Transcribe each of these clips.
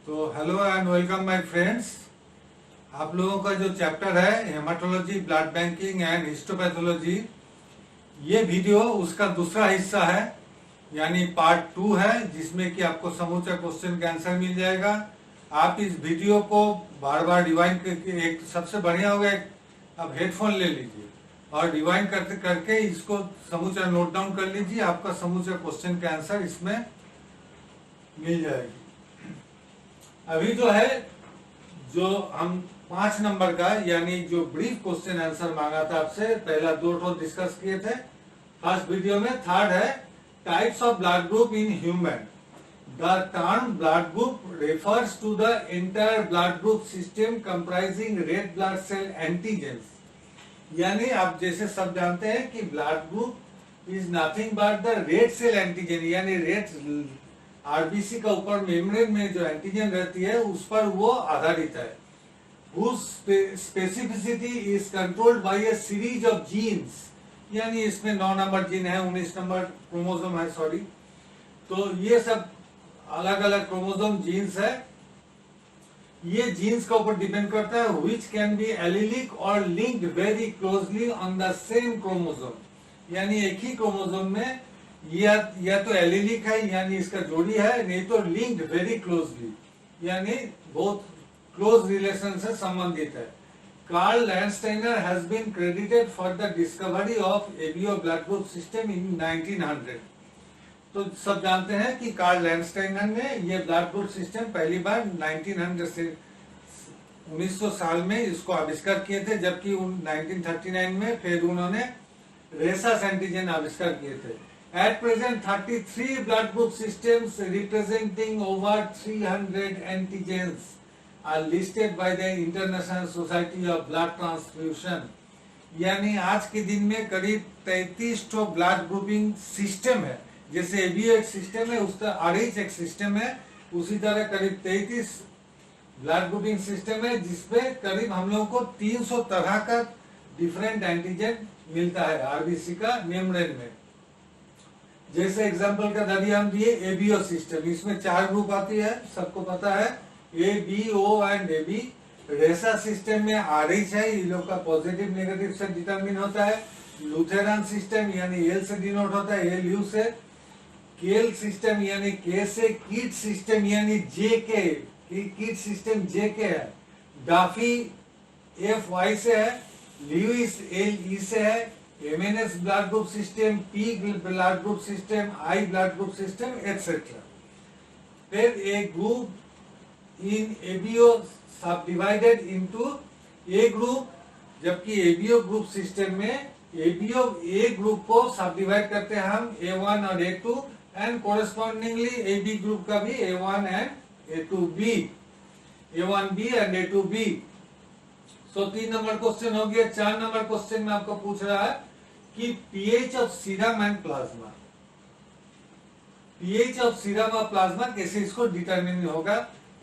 तो hello and welcome my friends. आप लोगों का जो चैप्टर है haematology, blood banking and histopathology, ये वीडियो उसका दूसरा हिस्सा है, यानी पार्ट 2 है, जिसमें कि आपको समूचा क्वेश्चन का आंसर मिल जाएगा। आप इस वीडियो को बार बार रिवाइंड करके, एक सबसे बढ़िया होगा आप हेडफोन ले लीजिए और रिवाइंड करते करके इसको समूचा नोट डाउन कर लीजिए। आपका समूचा क्वेश्चन का आंसर इसमें मिल जाएगी। अभी जो है, जो हम 5 नंबर का यानी जो ब्रीफ क्वेश्चन आंसर मांगा था आपसे, पहला 2 ठो डिस्कस किए थे फर्स्ट वीडियो में। थर्ड है types of blood group in human. The term blood group refers to the entire blood group system comprising red blood cell antigens. यानी आप जैसे सब जानते हैं कि blood group is nothing but the red cell antigen, यानी red RBC का ऊपर मेम्ब्रेन में जो एंटीजन रहती है उस पर वो आधारित है। whose specificity is controlled by a series of genes, यानी इसमें 9 नंबर जीन है, 19 नंबर क्रोमोसोम है, सॉरी। तो ये सब अलग अलग क्रोमोसोम जीन्स है। ये जीन्स का ऊपर डिपेंड करता है, which can be allelic or linked very closely on the same chromosome, यानी एक ही क्रोमोसोम में या तो एलिलिक है यानी इसका जोड़ी है, नहीं तो लिंक्ड वेरी क्लोजली, यानी बहुत क्लोज रिलेशन से संबंधित है। Karl Landsteiner has been credited for the discovery of ABO blood group system in 1900। तो सब जानते हैं कि कार्ल लैंडस्टाइनर ने ये ब्लड ग्रुप सिस्टम पहली बार 1900 से 1900 साल में इसको आविष्कार किए थे, जबकि 1939 में फिर उन्होंने रेसस एंटीजन आविष्कार किए थे। At present, 33 blood group systems representing over 300 antigens are listed by the International Society of Blood Transfusion। यानी आज के दिन में करीब 33 तो ब्लड ग्रुपिंग सिस्टम है। जैसे एबीओ एक सिस्टम है, उस तरह आरएच एक सिस्टम है, उसी तरह करीब 33 ब्लड ग्रुपिंग सिस्टम है, जिसमें करीब हम लोगों को 300 तरह का डिफरेंट एंटीजन मिलता है आरबीसी का मेम्ब्रेन में। जैसे एग्जांपल का दादी हम दिए एबीओ सिस्टम, इसमें 4 ग्रुप आती है, सबको पता है, A B O and AB. Rhesus system में आरएच है, ये लोग का पॉजिटिव नेगेटिव से डिटरमिन होता है। लुथेरन सिस्टम यानी एल से डिनोट होता है, एल यू से। केल सिस्टम यानी के से। कीट सिस्टम यानी जे के, कीट सिस्टम जे के है। डाफी एफ वाई से है। ल्यूइस एल ई से है। MNS blood group system, P blood group system, I blood group system etcetera. फिर A group in ABO subdivided into A group, जबकि एबीओ ग्रुप सिस्टम में ABO A group को सब divide करते हैं हम A1 और A2, एंड कोरेस्पॉन्डिंगली एबी ग्रुप का भी A1 and A2B, A1B and A2B। So 3 number question हो गया। 4 नंबर क्वेश्चन में आपको पूछ रहा है कि pH of serum and plasma, pH of serum और प्लाज्मा कैसे इसको डिटरमिन होगा।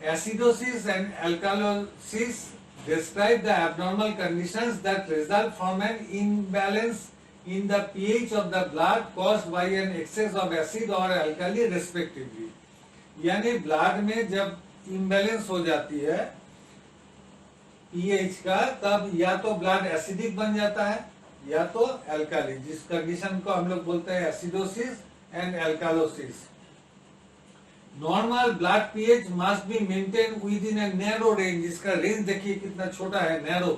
Acidosis and alkalosis describe the abnormal conditions that result from an imbalance in the pH of the blood caused by an excess of acid और alkali respectively. यानी blood में जब imbalance हो जाती है पीएच का, तब या तो ब्लड एसिडिक बन जाता है या तो एल्काली, जिस कंडीशन को हम लोग बोलते हैं acidosis and alkalosis. Normal blood pH must be maintain with in a narrow range, इसका रेंज देखिए कितना छोटा है, narrow.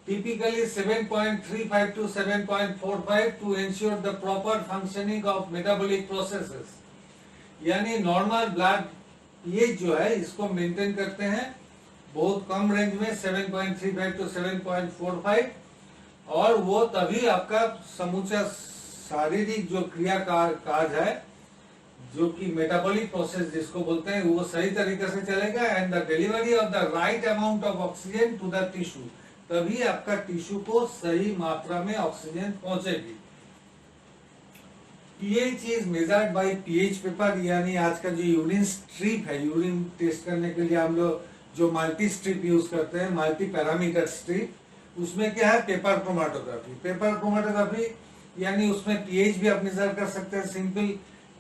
Typically 7.35 to 7.45 to ensure the proper functioning of metabolic processes. यानी नॉर्मल ब्लड पीएच जो है इसको मेंटेन करते हैं बहुत कम रेंज में, 7.35 टू 7.45, और वो तभी आपका समूचा शारीरिक जो क्रिया काज है, जो कि मेटाबॉलिक प्रोसेस जिसको बोलते हैं, वो सही तरीके से चलेगा, and the delivery of the right amount of oxygen to the tissue, तभी आपका टिश्यू को सही मात्रा में ऑक्सीजन पहुंचेगी। PH is measured by pH paper, यानी आज का जो यूरिन स्ट्रिप है, यूरिन टेस्ट करने के लिए हम लोग जो मल्टी स्ट्रिप यूज करते हैं, मल्टी पैरामीटर स्ट्रिप, उसमें क्या है पेपर क्रोमेटोग्राफी। पेपर क्रोमेटोग्राफी यानी उसमें पीएच भी आप मेजर कर सकते हैं। सिंपल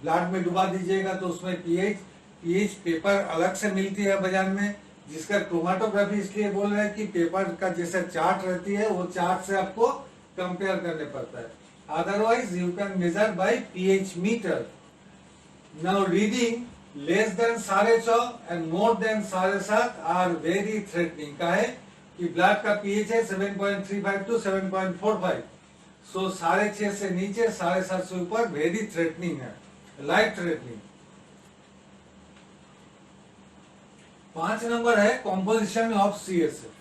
ब्लड में डुबा दीजिएगा तो उसमें पीएच पीएच पेपर अलग से मिलती है बाजार में, जिसका क्रोमेटोग्राफी इसलिए बोल रहे हैं कि पेपर का जैसे चार्ट रहती है वो चार्ट से आपको कंपेयर करने पड़ता है। Otherwise you can measure by pH meter. Now reading less than 6.5 and more than 7.5 are very threatening. का है कि ब्लड का पीएच है 7.35 टू 7.45, सो 6.5 से नीचे 7.5 से ऊपर वेरी थ्रेटनिंग है, लाइफ थ्रेटनिंग। 5 नंबर है कॉम्पोजिशन ऑफ सीएसएफ,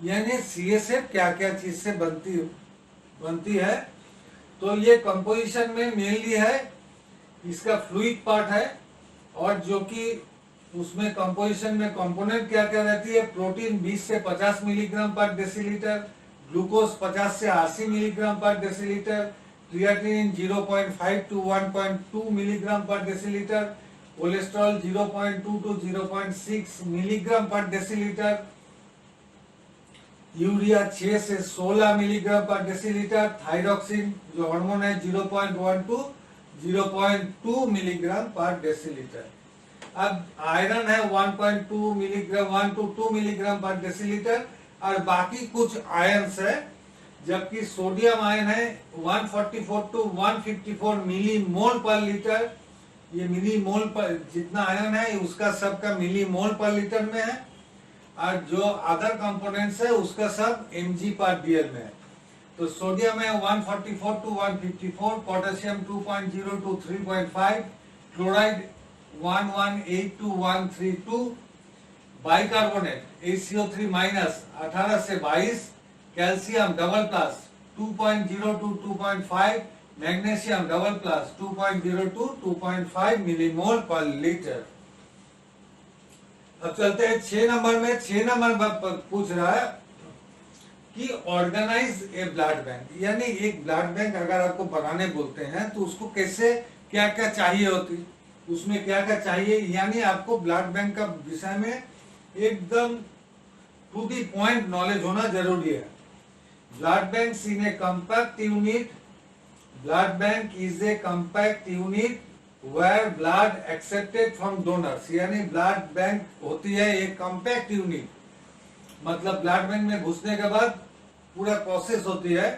यानी सीएसएफ क्या क्या चीज से बनती है। तो ये कंपोजिशन में मेनली है इसका फ्लूइड पार्ट है, और जो कि उसमें कंपोजिशन में कंपोनेंट क्या क्या रहती है, प्रोटीन 20 से 50 मिलीग्राम पर डेसीलीटर, ग्लूकोज 50 से 80 मिलीग्राम पर डेसीलीटर, क्रिएटिनिन 0.5 टू 1.2 मिलीग्राम पर डेसीलीटर, कोलेस्ट्रॉल 0.2 टू 0.6 मिलीग्राम पर डेसीलीटर, यूरिया 6 से 16 मिलीग्राम पर डेसीलीटर, थायरॉक्सिन जो हार्मोन है 0.1 टू 0.2 मिलीग्राम पर डेसीलीटर। अब आयरन है 1.2 मिलीग्राम 1 टू 2 मिलीग्राम पर डेसीलीटर, और बाकी कुछ आयन्स है, जबकि सोडियम आयन है 144 टू 154 मिली मोल पर लीटर। ये मिली मोल पर जितना आयन है उसका सबका मिली मोल पर लीटर में है, और जो अदर कंपोनेंट्स है उसका सब mg पर dl में है। तो सोडियम है 144 to 154, potassium 2.0 to 3.5, chloride 118 to 132, bicarbonate HCO3 minus 18 से 22, calcium double plus 2.0 to 2.5, magnesium double plus 2.0 to 2.5 millimole per litre. अब चलते हैं 6 नंबर में। 6 नंबर पर पूछ रहा है कि ऑर्गेनाइज ए ब्लड बैंक, यानी एक ब्लड बैंक अगर आपको बनाने बोलते हैं तो उसको कैसे क्या क्या चाहिए होती, उसमें क्या क्या चाहिए, यानी आपको ब्लड बैंक का विषय में एकदम टू दी पॉइंट नॉलेज होना जरूरी है। Blood bank in a compact unit, blood bank is a compact unit where blood accepted from donors, यानी ब्लड बैंक होती है एक कॉम्पैक्ट यूनिट, मतलब ब्लड बैंक में घुसने के बाद पूरा प्रोसेस होती है,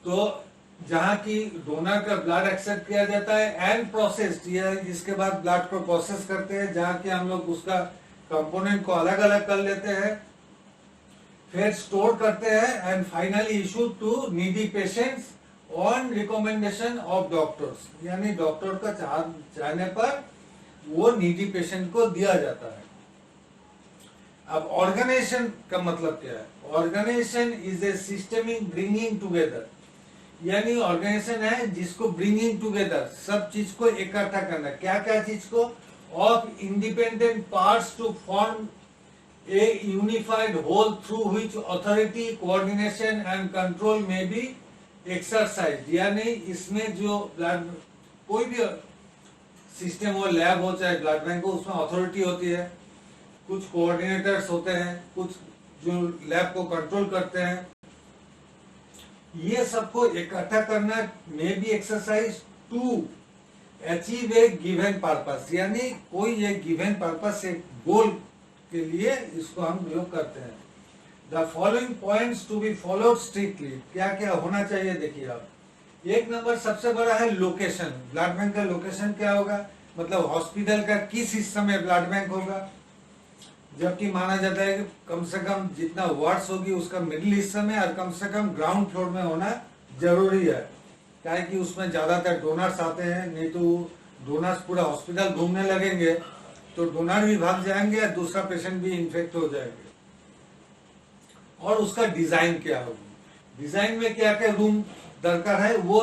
तो जहां की डोनर का ब्लड एक्सेप्ट किया जाता है एंड प्रोसेस, इसके बाद ब्लड को प्रोसेस करते हैं, जहां की हम लोग उसका कंपोनेंट को अलग अलग कर लेते हैं, फिर स्टोर करते हैं and finally issue to needy patients on recommendation of doctors, यानी डॉक्टर का चाहने पर वो नीडी पेशेंट को दिया जाता है। अब ऑर्गेनाइजेशन का मतलब क्या है? Organisation is a systemic bringing together, यानी ऑर्गेनाइजेशन है जिसको ब्रिंगिंग टुगेदर, सब चीज को इकट्ठा करना। क्या क्या चीज को? Of independent parts to form a unified whole through which authority coordination and control may be exercise, यानी इसमें जो ब्लड कोई भी सिस्टम हो, लैब हो चाहे ब्लड बैंक हो, उसमें अथॉरिटी होती है, कुछ कोऑर्डिनेटर्स होते हैं, कुछ जो लैब को कंट्रोल करते हैं, ये सबको इकट्ठा करना may be exercise to achieve a given purpose, यानी कोई एक गिवन पर्पस, एक गोल के लिए इसको हम लोग करते हैं। The following points to be followed strictly, क्या क्या होना चाहिए देखिए आप। 1 नंबर सबसे बड़ा है लोकेशन। ब्लड बैंक का लोकेशन क्या होगा, मतलब हॉस्पिटल का किस हिस्से में ब्लड बैंक होगा, जबकि माना जाता है कि कम से कम जितना वार्ड्स होगी उसका मिडिल हिस्से में और कम से कम ग्राउंड फ्लोर में होना जरूरी है, क्या है कि उसमें ज्यादातर डोनर्स आते हैं, नहीं तो डोनर्स पूरा हॉस्पिटल घूमने लगेंगे तो डोनर भी भाग जाएंगे और दूसरा पेशेंट भी इन्फेक्ट हो जाएंगे। और उसका डिजाइन क्या होगी, डिजाइन में क्या क्या रूम दरकार है वो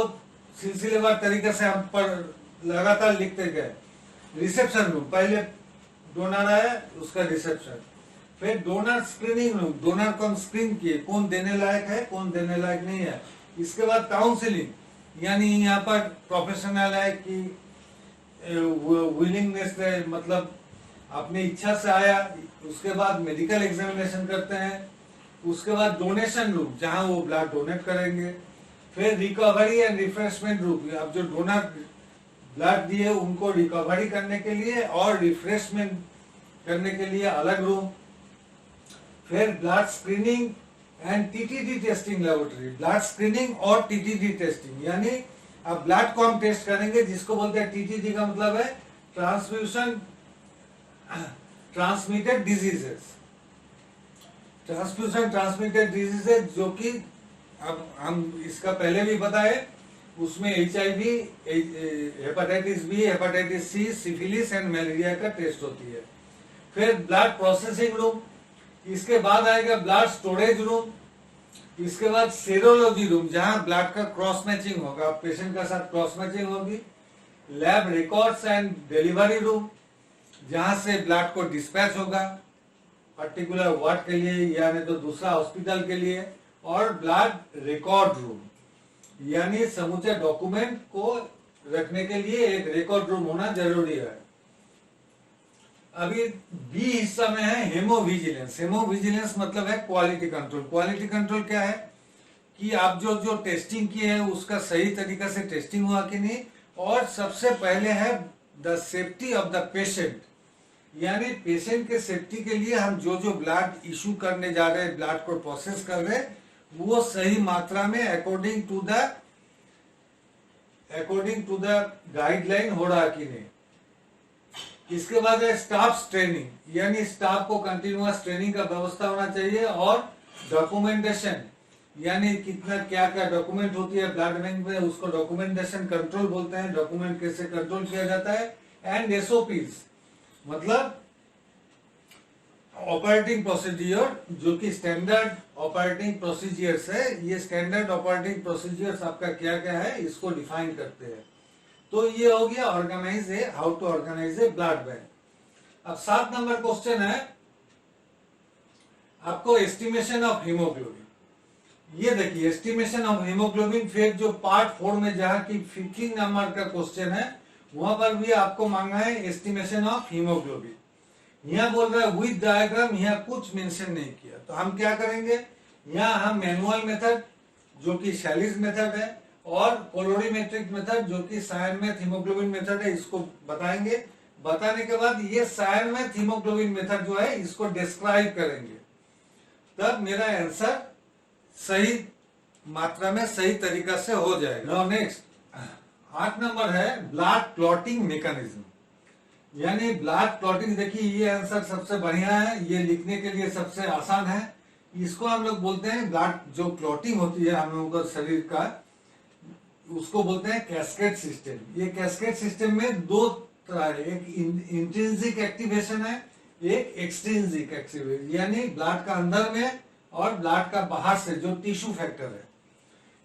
सिलसिलेवार तरीके से हम पर लगातार लिखते गए। रिसेप्शन रूम, पहले डोनर आया उसका रिसेप्शन, फिर डोनर स्क्रीनिंग रूम, डोनर को हम स्क्रीन किए कौन देने लायक है कौन देने लायक नहीं है। इसके बाद काउंसलिंग, यानी यहाँ पर प्रोफेशनल है कि विलिंगनेस है, मतलब अपनी इच्छा से आया। उसके बाद मेडिकल एग्जामिनेशन करते हैं, उसके बाद डोनेशन रूम जहां वो ब्लड डोनेट करेंगे, फिर रिकवरी एंड रिफ्रेशमेंट रूम, अब जो डोनर ब्लड दिए उनको रिकवरी करने के लिए और रिफ्रेशमेंट करने के लिए अलग रूम। फिर blood screening and TTD testing laboratory, blood screening और टीटीडी टेस्टिंग, यानी अब ब्लड को हम टेस्ट करेंगे जिसको बोलते हैं टीटीडी का मतलब है transfusion transmitted diseases, transfusion transmitted diseases, जो कि अब हम इसका पहले भी बताए, उसमें HIV, hepatitis B, hepatitis C, syphilis and malaria का टेस्ट होती है। फिर ब्लड प्रोसेसिंग रूम, इसके बाद आएगा ब्लड स्टोरेज रूम, इसके बाद सेरोलॉजी रूम जहां ब्लड का क्रॉस मैचिंग होगा, पेशेंट का साथ क्रॉस मैचिंग होगी। Lab records and delivery room जहां से ब्लड को डिस्पैच होगा पर्टिकुलर वार्ड के लिए या नहीं तो दूसरा हॉस्पिटल के लिए। और ब्लड रिकॉर्ड रूम यानी समूचे डॉक्यूमेंट को रखने के लिए एक रिकॉर्ड रूम होना जरूरी है। अभी बी हिस्सा में है हेमोविजिलेंस। हेमोविजिलेंस मतलब है क्वालिटी कंट्रोल। क्वालिटी कंट्रोल क्या है कि आप जो टेस्टिंग की है उसका सही तरीका से टेस्टिंग हुआ कि नहीं, और सबसे पहले है the safety of the patient, यानी पेशेंट के सेफ्टी के लिए हम जो ब्लड इशू करने जा रहे हैं, ब्लड को प्रोसेस कर रहे हैं, वो सही मात्रा में अकॉर्डिंग टू द गाइडलाइन हो रहा कि नहीं। इसके बाद है स्टाफ ट्रेनिंग, यानी स्टाफ को कंटिन्यूअस ट्रेनिंग का व्यवस्था होना चाहिए। और डॉक्यूमेंटेशन, यानी कितना क्या क्या डॉक्यूमेंट होती है ब्लड बैंक में, उसको डॉक्यूमेंटेशन कंट्रोल बोलते हैं, डॉक्यूमेंट कैसे कंट्रोल किया जाता है। एंड SOPs मतलब ऑपरेटिंग प्रोसीजियर, जो कि स्टैंडर्ड ऑपरेटिंग प्रोसीजियर्स है। ये स्टैंडर्ड ऑपरेटिंग प्रोसीजियर्स आपका क्या क्या है इसको डिफाइन करते हैं। तो ये हो गया ऑर्गेनाइज है, how to organise a blood bank. अब 7 नंबर क्वेश्चन है आपको एस्टिमेशन ऑफ हीमोग्लोबिन। ये देखिए एस्टिमेशन ऑफ हीमोग्लोबिन, फिर जो पार्ट 4 में जहां की 15 नंबर का क्वेश्चन है वहां पर भी आपको मांगा है एस्टिमेशन ऑफ हीमोग्लोबिन। यहाँ बोल रहा है विद डायग्राम, यहाँ कुछ मेंशन नहीं किया, तो हम क्या करेंगे, यहाँ हम मैनुअल मेथड जो कि शैलिस मेथड है और कोलोरीमेट्रिक मेथड जो कि सायनमेथ हीमोग्लोबिन मेथड है इसको बताएंगे। बताने के बाद ये सायनमेथ हीमोग्लोबिन मेथड जो है इसको डिस्क्राइब करेंगे, तब मेरा आंसर सही मात्रा में सही तरीका से हो जाएगा। नाउ नेक्स्ट 8 नंबर है ब्लड क्लॉटिंग मैकेनिज्म, यानी ब्लड क्लॉटिंग। देखिए ये आंसर सबसे बढ़िया है, ये लिखने के लिए सबसे आसान है। इसको हम लोग बोलते हैं ब्लड जो क्लॉटिंग होती है हम लोगों का शरीर का, उसको बोलते हैं कैस्केड सिस्टम। ये कैस्केड सिस्टम में 2 तरह है, एक इंट्रिंसिक एक्टिवेशन है, एक एक्सट्रिंसिक एक्टिवेशन, यानी ब्लड का अंदर में और ब्लड का बाहर से जो टिश्यू फैक्टर है।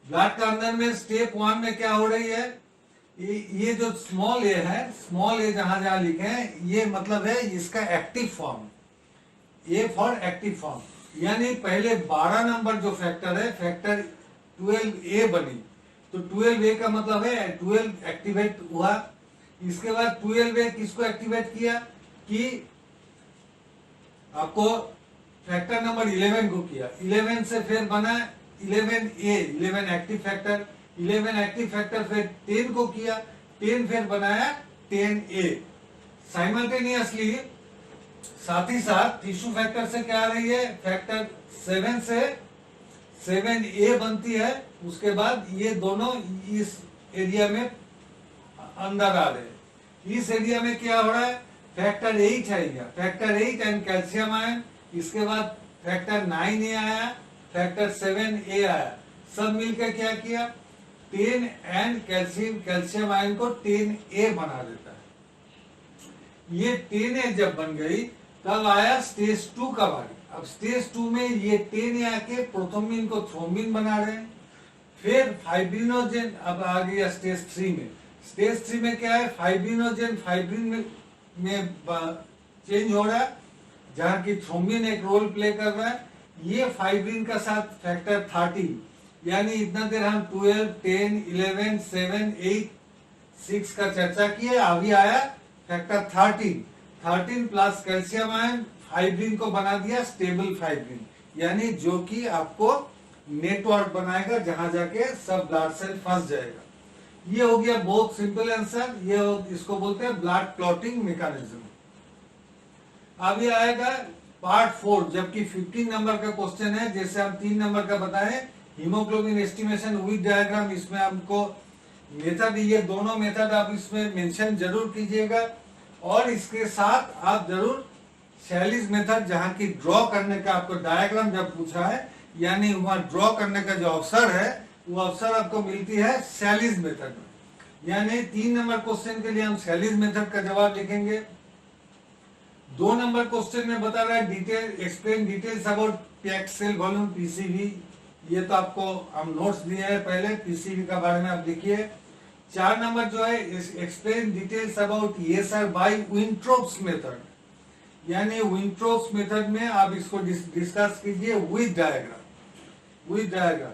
ब्लड का अंदर में स्टेप 1 में क्या हो रही है, ये जो स्मॉल ए है, स्मॉल ए जहां जहां लिखे हैं ये मतलब है इसका active form, A for active form, यानी पहले 12 नंबर जो फैक्टर है फैक्टर 12A बनी, तो 12A का मतलब है 12 एक्टिवेट हुआ। इसके बाद 12A किसको एक्टिवेट किया कि आपको फैक्टर नंबर 11 को किया, 11 से फिर बना 11A, 11 active factor, 11 active factor फिर 10 को किया, 10 फिर बनाया 10A। साइमल्टेनियसली साथ ही साथ टिश्यू फैक्टर से क्या आ रही है, फैक्टर 7 से 7A बनती है। उसके बाद ये दोनों इस एरिया में अंदर आ रहे हैं। इस एरिया में क्या हो रहा है, फैक्टर 8 है, फैक्टर 8 एंड कैल्शियम आयन। इसके बाद फैक्टर 9A आया, फैक्टर 7A आया, सब मिलकर क्या किया 10 एंड कैल्शियम आयन को 10A बना देता है। ये 10A जब बन गई तब आया स्टेज 2 का बारी। अब स्टेज 2 में ये 10A आके प्रोथोमिन को थ्रोम्बिन बना रहे हैं, फिर फाइब्रिनोजेन अब आ गया स्टेज 3 में। स्टेज 3 में क्या है, फाइब्रिनोजेन फाइब्रिन में चेंज हो रहा है, जहां की थ्रोम्बिन एक रोल प्ले कर रहा है। ये फाइब्रिन का साथ फैक्टर 30, यानी इतना देर हम 12, 10, 11, 7, 8, 6 का चर्चा किए। अभी आया factor 13 plus calcium ion fibrin को बना दिया स्टेबल फाइब्रिन, यानी जो कि आपको नेटवर्क बनाएगा जहां जाके सब ब्लड सेल फंस जाएगा। ये हो गया बहुत सिंपल आंसर। ये इसको बोलते हैं ब्लड क्लॉटिंग मैकेनिज्म। अभी आएगा पार्ट 4, जबकि 15 नंबर का क्वेश्चन है, जैसे हम 3 नंबर का बताएं हीमोग्लोबिन एस्टिमेशन विद डायग्राम। इसमें हमको मेथड, ये दोनों मेथड आप इसमें मेंशन जरूर कीजिएगा, और इसके साथ आप जरूर शैलीज मेथड, जहां की ड्रॉ करने का आपको डायग्राम जब पूछा है, यानी वहां ड्रॉ करने का जो अवसर है, वो अवसर आपको मिलती है शैलीज मेथड में। यानी 3 नंबर क्वेश्चन के लिए हम शैलीज मेथड का जवाब लिखेंगे। 2 नंबर क्वेश्चन में बता रहा है detail explain details about packed cell volume PCV. ये तो आपको हम नोट्स दिए हैं पहले, पीसीवी का बारे में आप लिखिए। 4 नंबर जो है explain details about ESR by Wintrobe's method, यानी विंट्रोप्स मेथड में आप इसको डिस्कस कीजिए विद डायग्राम।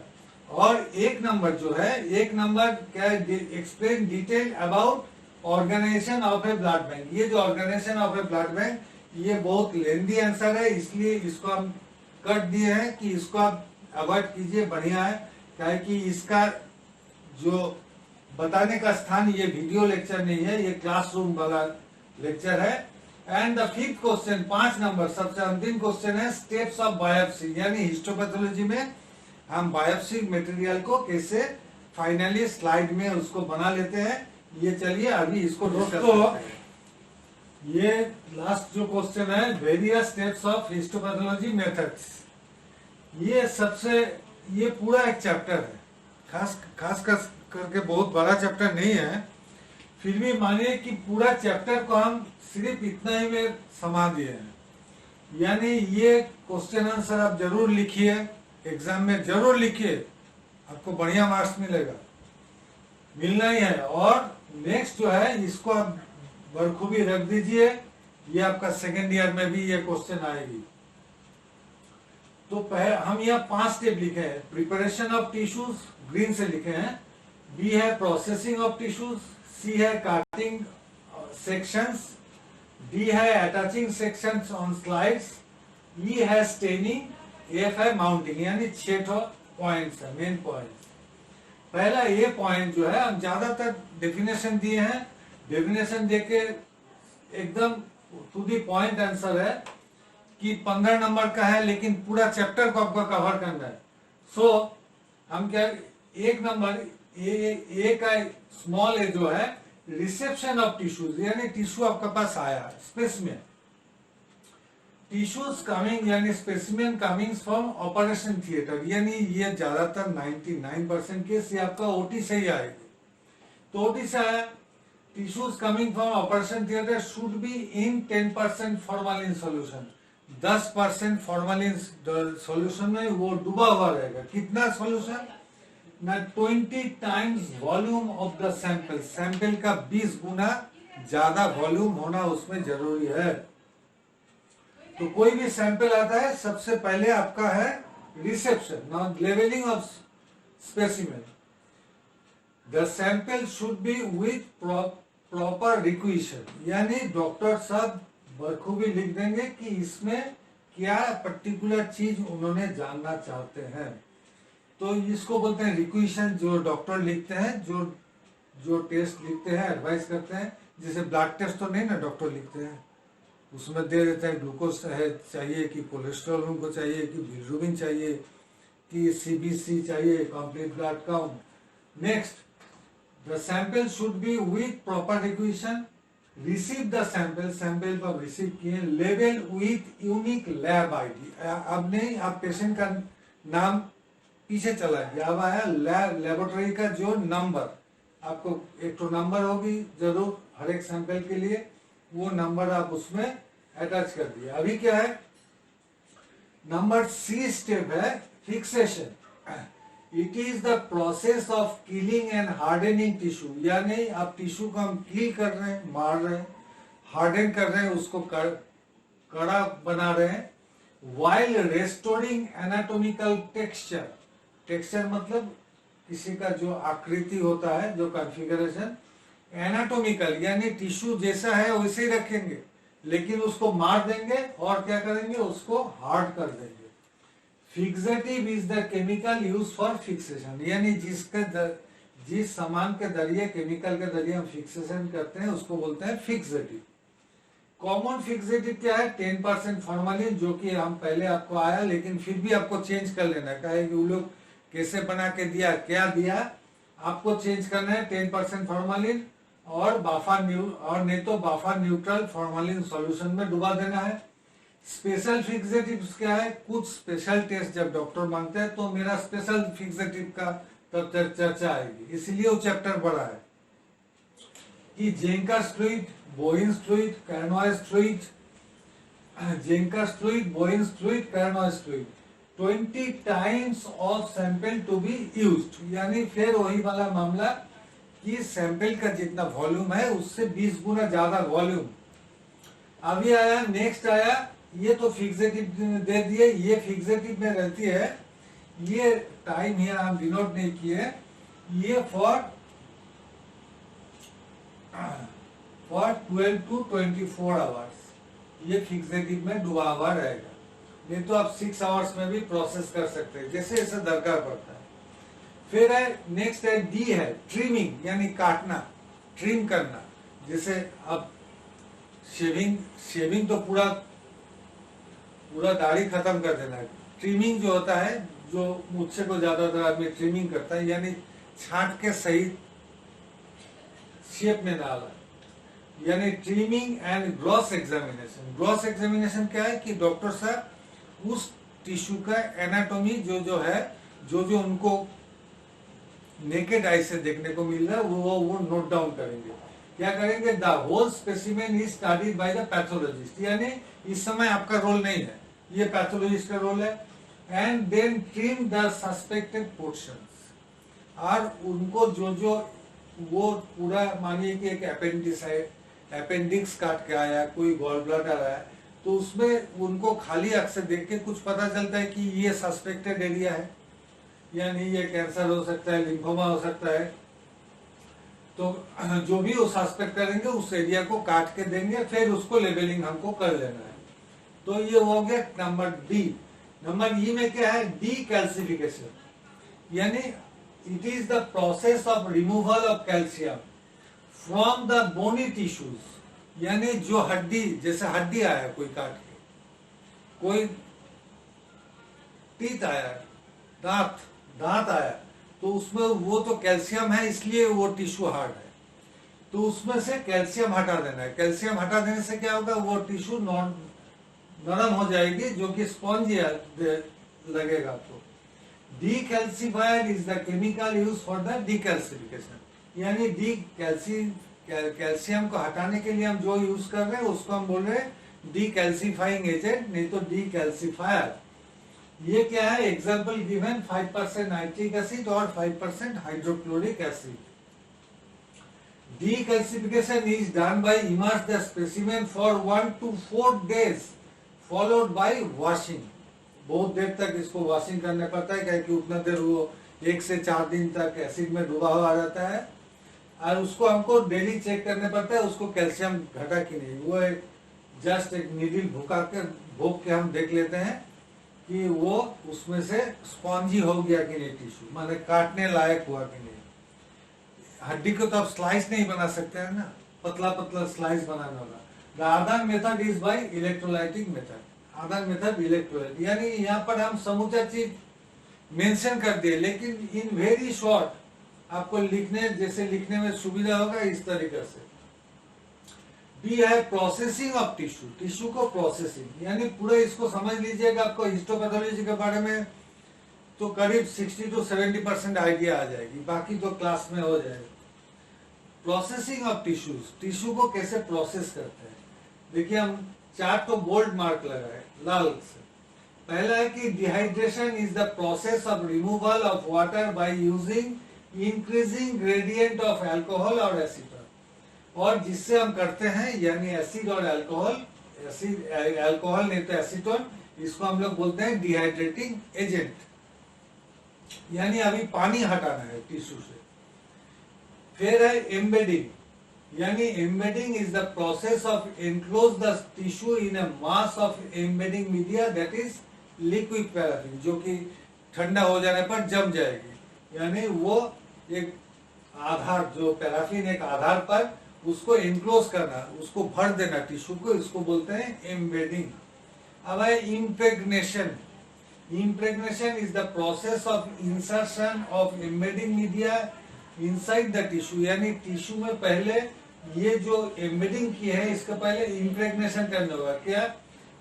और 1 नंबर जो है, 1 नंबर क्या है, explain detail about organisation of a blood bank. ये जो organisation of a blood bank, ये बहुत लेंदी आंसर है, इसलिए इसको हम कट दिए हैं कि इसको आप अवॉइड कीजिए, बढ़िया है। क्या कि इसका जो बताने का स्थान ये वीडियो लेक्चर नहीं है, ये क्लासरूम वाला लेक्चर है। And the 5th question, 5 number सबसे अंतिम क्वेश्चन है स्टेप्स ऑफ बायोप्सी, यानी हिस्टोपैथोलॉजी में हम बायोप्सी मटेरियल को कैसे फाइनली स्लाइड में उसको बना लेते हैं। ये चलिए अभी इसको दोस्तों, ये लास्ट जो क्वेश्चन है various steps of histopathology methods, ये पूरा एक चैप्टर है, खास करके बहुत बड़ा चैप्टर नहीं है, फिर भी मानिए कि पूरा चैप्टर को हम सिर्फ इतना ही में समा दिए हैं। यानी ये क्वेश्चन आंसर आप जरूर लिखिए, एग्जाम में जरूर लिखिए, आपको बढ़िया मार्क्स मिलना ही है। और नेक्स्ट जो है, इसको आप बखूबी रख दीजिए, ये आपका सेकेंड ईयर में भी ये क्वेश्चन आएगी। तो हम यहाँ 5 स्टेप लिखे हैं। प्रिपरेशन ऑफ टिश्यूज ग्रीन से लिखे हैं, बी है प्रोसेसिंग ऑफ टिश्यूज, सी है कटिंग सेक्शंस, डी है अटैचिंग सेक्शंस ऑन स्लाइड्स, ई है स्टेनिंग, एफ है माउंटिंग। यानी 6 पॉइंट्स है, मेन पॉइंट। पहला ये पॉइंट जो है, हम ज्यादातर डेफिनेशन दिए हैं, डेफिनेशन देके एकदम टू दी पॉइंट आंसर है कि 15 नंबर का है, लेकिन पूरा चैप्टर को आपको कवर करना है। सो हम क्या, 1 नंबर ए का स्मॉल ए जो है रिसेप्शन ऑफ टिश्यूज, यानी टिश्यू आपके पास आया, स्पेसिमेन, टिश्यूज कमिंग, यानी specimen coming from operation theatre, यानी ये ज्यादातर 99% केस ये आपका ओटी से ही आएगी। तो ओटी से आया, tissues coming from operation theatre should be in 10% formalin solution, 10% formalin solution में वो डूबा हुआ रहेगा। कितना सोल्यूशन ना, 20 times volume of the sample, sample का 20 गुना ज्यादा वॉल्यूम होना उसमें जरूरी है। तो कोई भी सैंपल आता है, सबसे पहले आपका है reception, now labelling of specimen. The sample should be with proper requisition, यानी डॉक्टर साहब बखूबी लिख देंगे कि इसमें क्या पर्टिकुलर चीज उन्होंने जानना चाहते हैं। तो इसको बोलते हैं रिक्वेशन, जो डॉक्टर लिखते हैं, जो टेस्ट लिखते हैं, एडवाइस करते हैं। जैसे ब्लड टेस्ट तो नहीं ना डॉक्टर लिखते हैं, उसमें दे देते हैं ग्लूकोज चाहिए कि कोलेस्ट्रॉल उनको चाहिए कि बिलिरुबिन चाहिए कि सीबीसी चाहिए, complete blood count. Next, the sample should be with proper requisition, receive the sample, sample को रिसीव किए, level with unique lab ID. अब नहीं, आप पेशेंट का नाम पीछे चला गया, अब आया लेबोरेटरी का जो नंबर, आपको एक तो नंबर होगी जरूर हर एक सैंपल के लिए, वो नंबर आप उसमें अटैच कर दिए। अभी क्या है, नंबर सी स्टेप है fixation. It is the process of killing and hardening tissue, यानी आप टिश्यू को हम किल कर रहे हैं, मार रहे हैं, हार्डन कर रहे हैं, उसको कड़ा बना रहे हैं, while restoring anatomical texture. Texture मतलब किसी का जो आकृति होता है, जो कॉन्फ़िगरेशन, एनाटोमिकल यानी टिश्यू जैसा है वैसे ही रखेंगे, लेकिन उसको मार देंगे और क्या करेंगे, उसको हार्ड कर देंगे। Fixative is the chemical use for fixation, यानी जिस सामान के जरिए, केमिकल के जरिए हम फिक्सेशन करते हैं उसको बोलते हैं फिक्सेटिव। कॉमन फिक्सेटिव क्या है? 10% फॉर्मालिन, जो कि हम पहले आपको आया, लेकिन फिर भी आपको चेंज कर लेना है। कहे कि वो लोग कैसे बना के दिया, क्या दिया, आपको चेंज करना है 10% फॉर्मालिन और बाफा और नहीं तो बाफा न्यूट्रल फॉर्मालिन सॉल्यूशन में डुबा देना है। स्पेशल फिक्सेटिव क्या है? कुछ स्पेशल टेस्ट जब डॉक्टर मांगते हैं तो मेरा स्पेशल फिक्सेटिव का तब चर्चा आएगी, इसलिए वो चैप्टर बड़ा है कि Zenker's fluid, Bouin's fluid, Carnoy's fluid, Zenker's fluid, Bouin's fluid, Carnoy's fluid, 20 times of sample to be used. यानी फिर वही वाला मामला कि सैंपल का जितना वॉल्यूम है उससे 20 गुना ज्यादा वॉल्यूम। अभी आया, नेक्स्ट आया, ये तो फिक्सेटिव दे दिए, ये फिक्सेटिव में रहती है, ये टाइम हियर हम डिनोट नहीं किए, ये फॉर 12 to 24 आवर्स ये फिक्सेटिव में डुबा हुआ रहेगा। नहीं तो आप 6 आवर्स में भी प्रोसेस कर सकते हैं, जैसे जैसे दरकार पड़ता है। फिर है नेक्स्ट है डी है ट्रिमिंग, यानी काटना, ट्रिम करना। जैसे अब शेविंग तो पूरा दाढ़ी खत्म कर देना है। ट्रिमिंग जो होता है, जो मुझसे को ज्यादातर आदमी ट्रिमिंग करता है, यानी छांट के सही शेप में डाला, यानी trimming and gross examination. Gross examination क्या है कि डॉक्टर साहब उस टिश्यू का एनाटॉमी जो है, जो उनको नेकेड आई से देखने को मिल रहा है, वो नोट डाउन करेंगे। क्या करेंगे? The whole specimen is studied by the pathologist, यानी इस समय आपका रोल नहीं है, ये पैथोलॉजिस्ट का रोल है। And then trim the suspected portions, और उनको जो वो पूरा, मानिए कि एक अपेंडिक्स काट के आया, कोई गॉल ब्लैडर आया, तो उसमें उनको खाली आंख से देख के कुछ पता चलता है कि ये सस्पेक्टेड एरिया है, यानी ये कैंसर हो सकता है, लिम्फोमा हो सकता है। तो जो भी वो सस्पेक्ट करेंगे उस एरिया को काट के देंगे, फिर उसको लेबलिंग हमको कर लेना है। तो ये हो गया नंबर डी। नंबर ई में क्या है? डी कैल्सिफिकेशन, यानी it is the process of removal of calcium from the bony tissues, यानी जो हड्डी, जैसे हड्डी आया कोई काट के, कोई टीथ आया, दांत आया, तो उसमें वो तो कैल्शियम है, इसलिए वो टिश्यू हार्ड है, तो उसमें से कैल्शियम हटा देना है। कैल्शियम हटा देने से क्या होगा? वो टिश्यू नरम हो जाएगी, जो कि स्पॉन्जी लगेगा आपको। Decalcifier is the chemical use for the decalcification, यानी कैल्शियम को हटाने के लिए हम जो यूज कर रहे हैं उसको हम बोल रहे हैं डीकैल्सिफाइंग एजेंट, नहीं तो डीकैल्सिफायर। ये क्या है? एग्जाम्पल गिवन 5% नाइट्रिक एसिड और 5% hydrochloric acid. Decalcification is done by immerse the specimen for 1 to 4 days followed by washing। बहुत देर तक इसको वॉशिंग करने पड़ता है, क्योंकि उतना देर वो 1 से 4 दिन तक एसिड में डूबा हुआ रहता है, और उसको हमको डेली चेक करने पड़ता है उसको कैल्शियम घटा कि नहीं। वो जस्ट एक नीडल भोग के हम देख लेते हैं कि वो उसमें से स्पॉन्जी हो गया कि नहीं टिश्यू, माने काटने लायक हुआ कि नहीं। हड्डी को तो आप स्लाइस नहीं बना सकते हैं ना, पतला पतला स्लाइस बनाना होगा। The other method is by electrolytic method. Other method electrolyte, यानी यहाँ पर हम समूचा चीज मेंशन कर दिए, लेकिन इन वेरी शॉर्ट आपको लिखने में सुविधा होगा इस तरीके से। बी है प्रोसेसिंग ऑफ टिश्यू, टिश्यू को प्रोसेसिंग, यानी पूरे इसको समझ लीजिएगा। आपको हिस्टोपैथोलॉजी के बारे में तो करीब 60 to 70% आइडिया आ जाएगी, बाकी तो क्लास में हो जाएगा। प्रोसेसिंग ऑफ टिश्यूज, टिश्यू को कैसे प्रोसेस करते हैं, देखिए हम 4 तो बोल्ड मार्क लगाए लाल से। पहला है कि dehydration is the process of removal of water by using increasing gradient of alcohol और एसिटोन, और जिससे हम करते हैं, यानी एसिड और अल्कोहल, अल्कोहल नहीं तो एसिटोन, इसको हम लोग बोलते हैं डिहाइड्रेटिंग एजेंट, यानी अभी पानी हटाना है टिश्यू से। फिर है एम्बेडिंग, यानी embedding is the process of enclose the tissue in a mass of embedding media that is liquid paraffin, जो कि ठंडा हो जाने पर जम जाएगी, यानी वो एक आधार, जो पैराफिन एक आधार पर उसको इनक्लोज करना, उसको भर देना टिश्यू को, इसको बोलते हैं एम्बेडिंग। अब है impregnation. Impregnation is the process of insertion of embedding media inside the tissue, यानी टिश्यू में पहले ये जो एम्बेडिंग की है इसका पहले इम्प्रेग्नेशन करना होगा। क्या?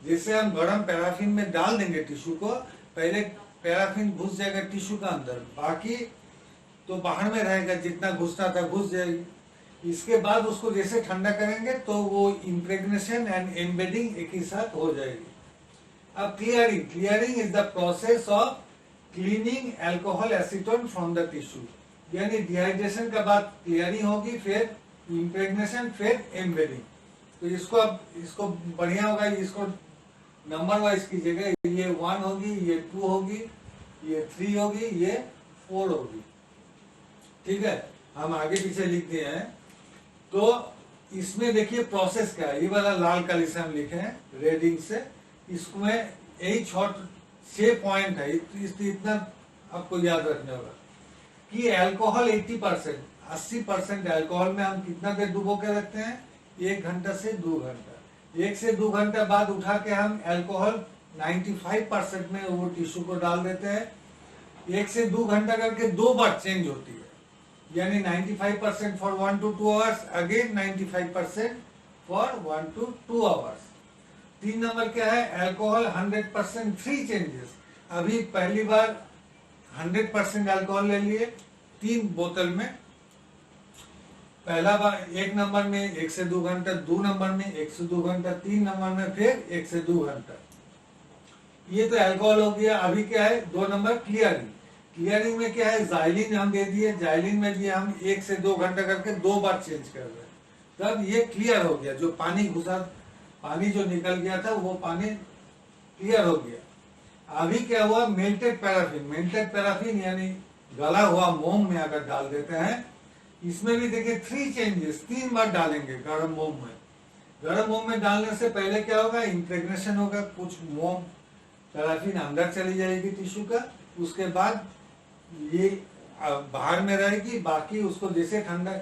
जैसे हम गरम पैराफिन में डाल देंगे टिश्यू को, पहले पैराफिन घुस जाएगा टिश्यू का अंदर, बाकी तो बाहर में रहेगा, जितना घुसना था घुस जाएगी। इसके बाद उसको जैसे ठंडा करेंगे तो वो इम्प्रेग्नेशन एंड एम्बेडिंग एक ही साथ हो जाएगी। अब clearing. Clearing is the process of cleaning alcohol acetone from the tissue, यानी डिहाइड्रेशन के बाद क्लियरिंग होगी, फिर इम्प्रेग्नेशन, फिर एम्बेडिंग। तो इसको बढ़िया होगा, इसको नंबर वाइज कीजिएगा। ये 1 होगी, ये 2 होगी, ये 3 होगी, ये 4 होगी। ठीक है, हम आगे पीछे लिख दिए हैं। तो इसमें देखिए प्रोसेस क्या है। ये वाला लाल कली से हम लिखे हैं रेडिंग से, इसमें यही छोट 6 पॉइंट है, इतना आपको याद रखने होगा कि अल्कोहल 80% अल्कोहल में हम कितना देर डुबो के रखते हैं? 1 घंटा से 2 घंटा। 1 से 2 घंटा बाद उठा के हम अल्कोहल 95% में वो टिश्यू को डाल देते हैं। 1 से 2 घंटा करके 2 बार चेंज होती है, यानी 95% for 1 to 2 hours, again 95% for 1 to 2 hours. 3 number क्या है? Alcohol 100% free changes. अभी पहली बार 100% अल्कोहल ले लिए 3 बोतल में, पहला बार 1 नंबर में 1 से 2 घंटा, 2 नंबर में 1 से 2 घंटा, 3 नंबर में फिर 1 से 2 घंटा। ये तो अल्कोहल हो गया। अभी क्या है? 2 नंबर क्लियरिंग। क्लियरिंग में क्या है? जाइलिन हम दे दिए, जाइलिन में भी हम 1 से 2 घंटा करके 2 बार चेंज कर रहे हैं, तब ये क्लियर हो गया। जो पानी घुसा, पानी जो निकल गया था वो पानी क्लियर हो गया। अभी क्या हुआ? Melted paraffin. मेल्टेड पैराफिन यानी गला हुआ मोम में अगर डाल देते हैं, इसमें भी देखिए 3 चेंजेस, 3 बार डालेंगे गर्म मोम में। गर्म मोम में डालने से पहले क्या होगा? इम्प्रेग्नेशन होगा, कुछ मोम पैराफिन अंदर चली जाएगी टिश्यू का, उसके बाद ये बाहर में रहेगी, बाकी उसको जैसे ठंडा,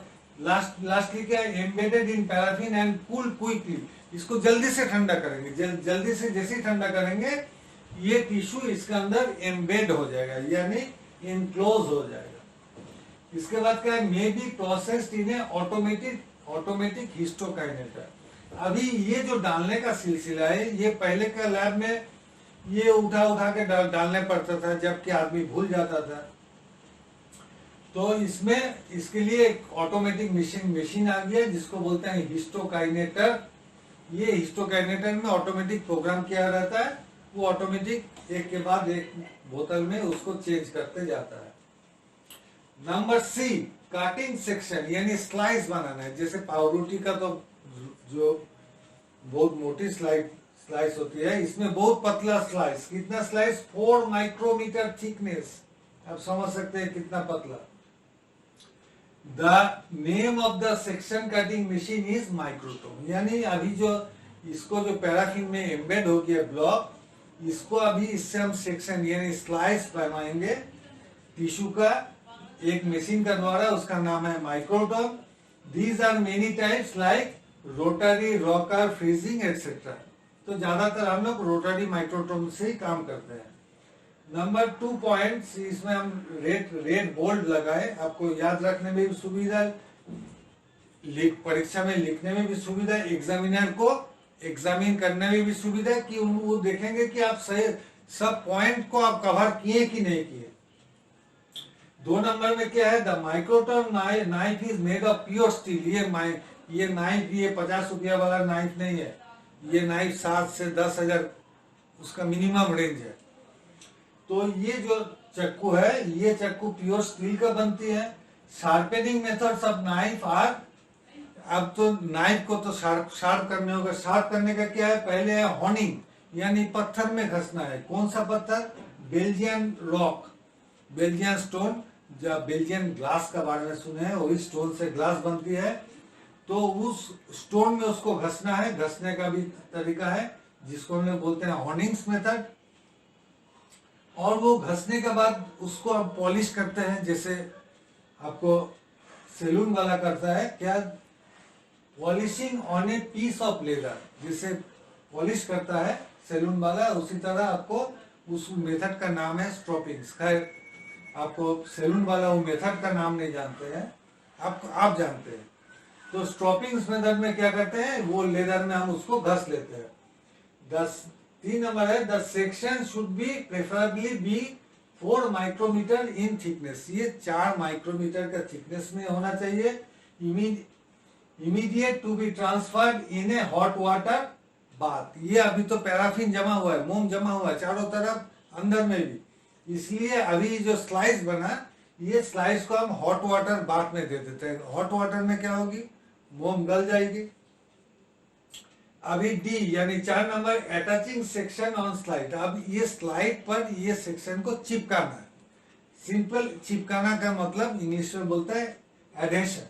लास्टली क्या है? Embedded in paraffin and cool quickly. इसको जल्दी से ठंडा करेंगे, जल्दी से जैसे ही ठंडा करेंगे ये टिश्यू इसके अंदर एम्बेड हो जाएगा, यानी इनक्लोज हो जाएगा। इसके बाद क्या है? May be processed in a automatic histokinette. अभी ये जो डालने का सिलसिला है, ये पहले का लैब में ये उठा के डालने पड़ता था, जबकि आदमी भूल जाता था। तो इसमें इसके लिए एक ऑटोमेटिक मशीन आ गया जिसको बोलते हैं हिस्टोकाइनेटर। ये हिस्टोकाइनेटर में ऑटोमेटिक प्रोग्राम किया रहता है, वो ऑटोमेटिक एक के बाद एक बोतल में उसको चेंज करते जाता है। नंबर सी, काटिंग सेक्शन, यानी स्लाइस बनाना है। जैसे पावरोटी का तो जो बहुत मोटी स्लाइस होती है, इसमें बहुत पतला स्लाइस। कितना स्लाइस? 4 micrometer thickness. आप समझ सकते हैं कितना पतला। The name of the section cutting machine is microtome. यानी अभी जो इसको जो पैराफिन में एम्बेड हो गया ब्लॉक, इसको अभी इससे हम सेक्शन यानी स्लाइस बनाएंगे टिश्यू का एक मशीन का द्वारा, उसका नाम है microtome. These are many types like rotary, rocker, freezing etcetera. तो ज्यादातर हम लोग रोटरी माइक्रोटोम से ही काम करते हैं। नंबर 2 पॉइंट्स, इसमें हम रेड बोल्ड लगाए, आपको याद रखने में भी सुविधा, परीक्षा में लिखने में भी सुविधा, एग्जामिनर को एग्जामिन करने में भी सुविधा, कि वो देखेंगे कि आप सही सब पॉइंट को आप कवर किए कि नहीं किए। 2 नंबर में क्या है? The microtome knife is made of pure steel. ये नाइफ, ये 50 रुपया वाला नाइफ नहीं है, ये नाइफ 7 से 10,000 उसका मिनिमम रेंज है। तो ये जो चक्कू है, ये चक्कू प्योर स्टील का बनती है। Sharpening methods of knife are, अब तो नाइफ को तो शार्प करने होगा। शार्प करने का क्या है? पहले है होनिंग, यानी पत्थर में घसना है। कौन सा पत्थर? Belgian rock, Belgian stone. जब बेल्जियन ग्लास का बारे में सुने हैं, वही स्टोन से ग्लास बनती है। तो उस स्टोन में उसको घसना है। घसने का भी तरीका है जिसको हम लोग बोलते हैं होनिंग्स मेथड। और वो घसने के बाद उसको हम पॉलिश करते हैं। जैसे आपको सैलून वाला करता है क्या, polishing on a piece of leather, जिसे पॉलिश करता है सैलून वाला, उसी तरह आपको उस मेथड का नाम है स्ट्रॉपिंग्स। खैर आपको सैलून वाला वो मेथड का नाम नहीं जानते हैं, आप जानते हैं। तो स्ट्रॉपिंग्स मेथड में क्या करते हैं, वो लेदर में हम उसको घस लेते हैं। 3 नंबर है, the section should be preferably be 4 micrometre in thickness. ये 4 माइक्रोमीटर का थिकनेस में होना चाहिए। Immediate to be transferred in a hot water bath. ये अभी तो पैराफिन जमा हुआ है, मोम जमा हुआ है चारों तरफ, अंदर में भी, इसलिए अभी जो स्लाइस बना, ये स्लाइस को हम हॉट वाटर बाथ में दे देते हैं। हॉट वाटर में क्या होगी, मोम गल जाएगी। अभी डी यानी 4 number, attaching section on slide. अब ये स्लाइड पर ये सेक्शन को चिपकाना है। सिंपल चिपकाना का मतलब इंग्लिश में बोलते हैं एडेशन।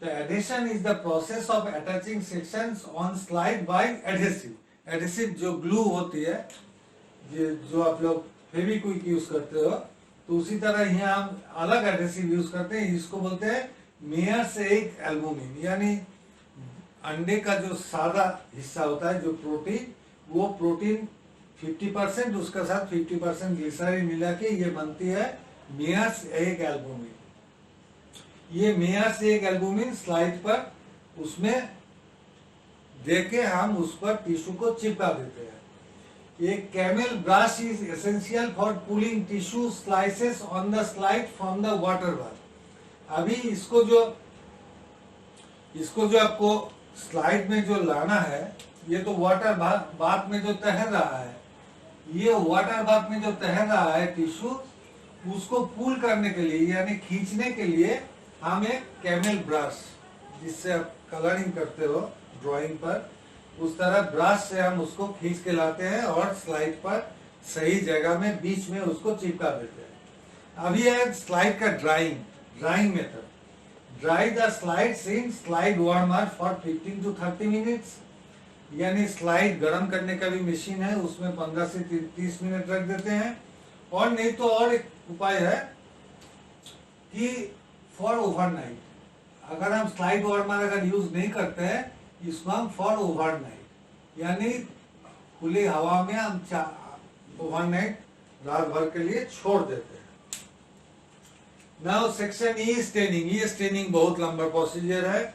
तो adhesion is the process of attaching sections on slide bye adhesive. Adhesive जो ग्लू होती है, जो आप लोग फेविक्विक यूज करते हो, तो उसी तरह यहाँ हम अलग एडेसिव यूज करते हैं। इसको बोलते हैं मेयर्स एग एल्बुमिन, यानी अंडे का जो सादा हिस्सा होता है, जो प्रोटीन, वो प्रोटीन 50%, उसके साथ 50% ग्लिसरीन मिला के ये बनती है मेयर्स एग एल्बुमिन। ये मेयर्स एग एल्बुमिन स्लाइड पर उसमें देके हम उस पर टिश्यू को चिपका देते हैं। एक camel brush is essential for pulling tissue slices on the slide from the water bath. अभी इसको जो आपको स्लाइड में जो लाना है, ये तो वाटर बाथ में जो तैर रहा है, ये वाटर बाथ में जो तैर रहा है टिश्यू, उसको पुल करने के लिए यानी खींचने के लिए हम एक कैमल ब्रश, जिससे आप कलरिंग करते हो ड्राइंग पर, उस तरह ब्रश से हम उसको खींच के लाते हैं और स्लाइड पर सही जगह में बीच में उसको चिपका देते हैं। अभी है स्लाइड का drawing method. Dry the slides in slide warmer for 15 to 30 minutes. यानी स्लाइड गर्म करने का भी मशीन है, उसमें 15 से 30 मिनट रख देते हैं। और नहीं तो और एक उपाय है कि फॉर ओवरनाइट, अगर हम स्लाइड वार्मर अगर यूज नहीं करते हैं, इसको हम फॉर ओवरनाइट यानी खुली हवा में हम ओवरनाइट रात भर के लिए छोड़ देते हैं। Now section E staining. ये स्टेनिंग बहुत लंबा प्रोसीजर है।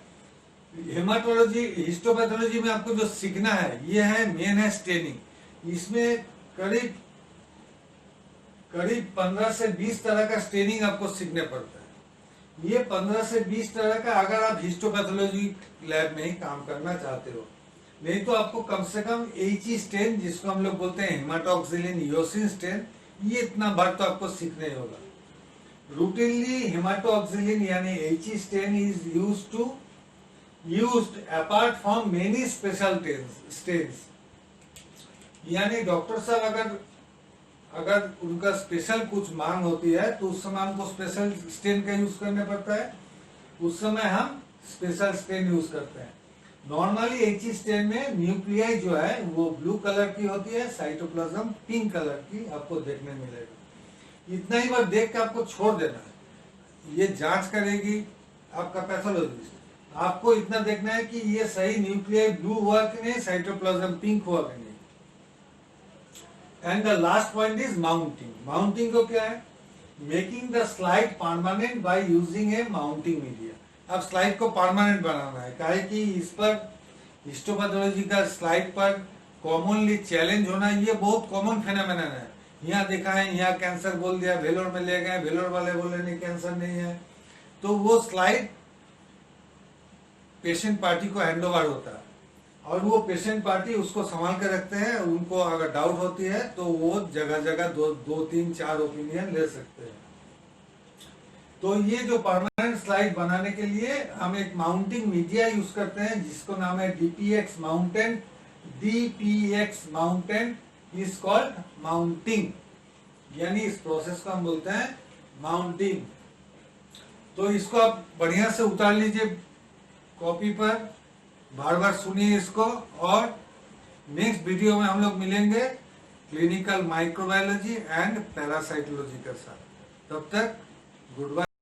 हेमाटोलॉजी हिस्टोपैथोलॉजी में आपको जो सीखना है, ये है मेन है स्टेनिंग। इसमें करीब 15 से 20 तरह का स्टेनिंग आपको सीखने पड़ता है। ये 15 से 20 तरह का अगर आप हिस्टोपैथोलॉजी लैब में ही काम करना चाहते हो, नहीं तो आपको कम से कम एची स्टेन, जिसको हम लोग बोलते हैं हेमाटोक्सिलिन योसिन स्टेन, ये इतना भर तो आपको सीखना ही होगा। Routinely hematoxylin यानी HE stain is used apart from many special stains। यानी डॉक्टर साहब अगर उनका स्पेशल कुछ मांग होती है, तो उस समय हमको स्पेशल स्टेन का यूज करना पड़ता है। उस समय हम स्पेशल स्टेन यूज करते हैं। नॉर्मली HE स्टेन में न्यूक्लियाई जो है वो ब्लू कलर की होती है, साइटोप्लाज्म पिंक कलर की आपको देखने मिलेगा। इतना ही बार देख के आपको छोड़ देना है। ये जांच करेगी आपका पैथोलॉजिस्ट, आपको इतना देखना है कि ये सही न्यूक्लियाई ब्लू हुआ कि नहीं, साइटोप्लाज्म पिंक हुआ कि नहीं। And the last point is mounting. Mounting को क्या है, making the slide permanent by using A mounting media. अब स्लाइड को परमानेंट बनाना है, काहे कि इस पर हिस्टोपैथोलॉजी का स्लाइड पर कॉमनली चैलेंज होना, ये बहुत कॉमन फेनोमेनन है। यहाँ देखा है, यहाँ कैंसर बोल दिया, वेलोर में ले गए, वेलोर वाले बोले नहीं कैंसर नहीं है, तो वो स्लाइड पेशेंट पार्टी को हैंडओवर होता है और वो पेशेंट पार्टी उसको संभाल के रखते हैं। उनको अगर डाउट होती है तो वो जगह जगह 2, 3, 4 ओपिनियन ले सकते हैं। तो ये जो परमानेंट स्लाइड बनाने के लिए हम एक माउंटिंग मीडिया यूज करते हैं, जिसको नाम है DPX mountain. DPX mountain is called mounting, यानी इस प्रोसेस को हम बोलते हैं माउंटिंग। तो इसको आप बढ़िया से उतार लीजिए कॉपी पर, बार बार सुनिए इसको, और नेक्स्ट वीडियो में हम लोग मिलेंगे क्लिनिकल माइक्रोबायोलॉजी एंड पैरासाइटोलॉजी के साथ। तब तक गुड बाय।